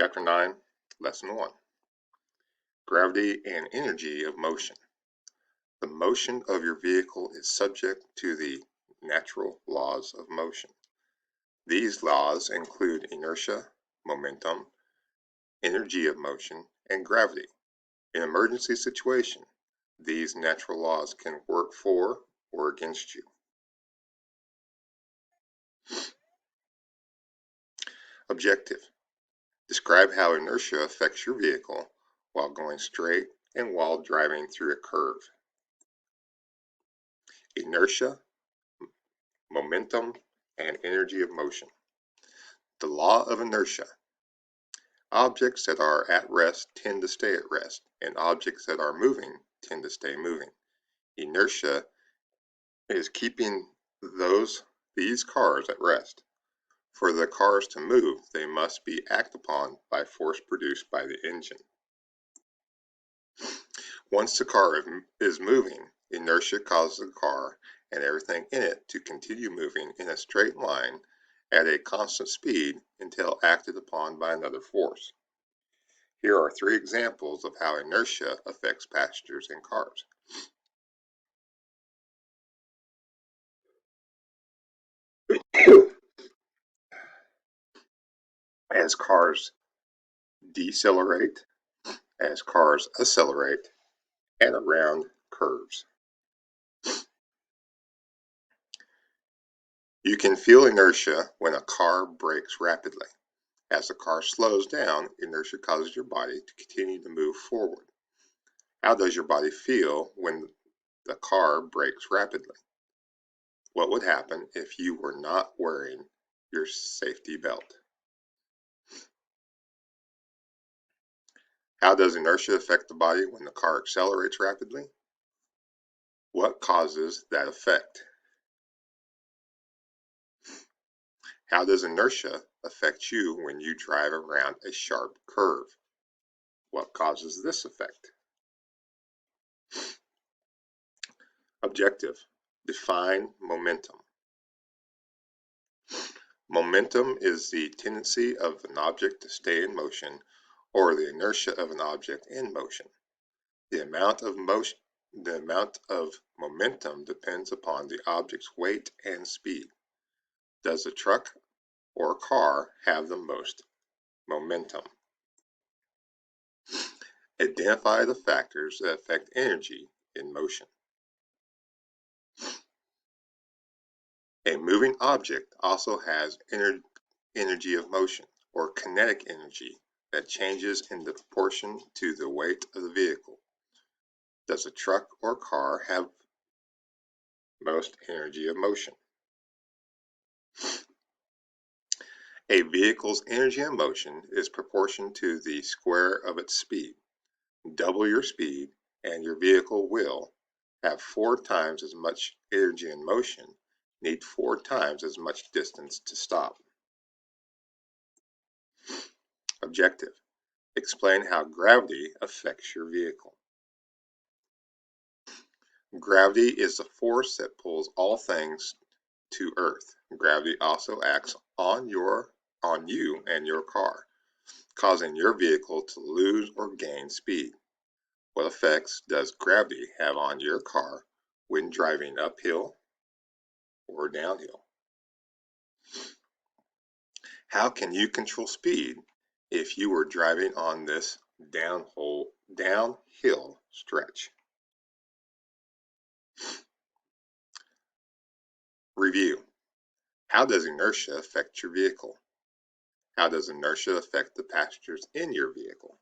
Chapter 9, Lesson 1. Gravity and Energy of Motion. The motion of your vehicle is subject to the natural laws of motion. These laws include inertia, momentum, energy of motion, and gravity. In an emergency situation, these natural laws can work for or against you. Objective. Describe how inertia affects your vehicle while going straight and while driving through a curve. Inertia, momentum, and energy of motion. The law of inertia. Objects that are at rest tend to stay at rest, and objects that are moving tend to stay moving. Inertia is keeping these cars at rest. For the cars to move, they must be acted upon by force produced by the engine. Once the car is moving, inertia causes the car and everything in it to continue moving in a straight line at a constant speed until acted upon by another force. Here are 3 examples of how inertia affects passengers in cars. As cars decelerate, as cars accelerate, and around curves. You can feel inertia when a car brakes rapidly. As the car slows down, inertia causes your body to continue to move forward. How does your body feel when the car brakes rapidly? What would happen if you were not wearing your safety belt? How does inertia affect the body when the car accelerates rapidly? What causes that effect? How does inertia affect you when you drive around a sharp curve? What causes this effect? Objective. Define momentum. Momentum is the tendency of an object to stay in motion or the inertia of an object in motion. The amount of momentum depends upon the object's weight and speed. Does a truck or car have the most momentum? Identify the factors that affect energy in motion. A moving object also has energy of motion, or kinetic energy, that changes in proportion to the weight of the vehicle. Does a truck or car have most energy of motion? A vehicle's energy of motion is proportional to the square of its speed. Double your speed, and your vehicle will have 4 times as much energy in motion, need 4 times as much distance to stop. Objective. Explain how gravity affects your vehicle. Gravity is the force that pulls all things to Earth. Gravity also acts on you and your car, causing your vehicle to lose or gain speed. What effects does gravity have on your car when driving uphill or downhill? How can you control speed if you were driving on this downhill stretch? Review. How does inertia affect your vehicle? How does inertia affect the passengers in your vehicle?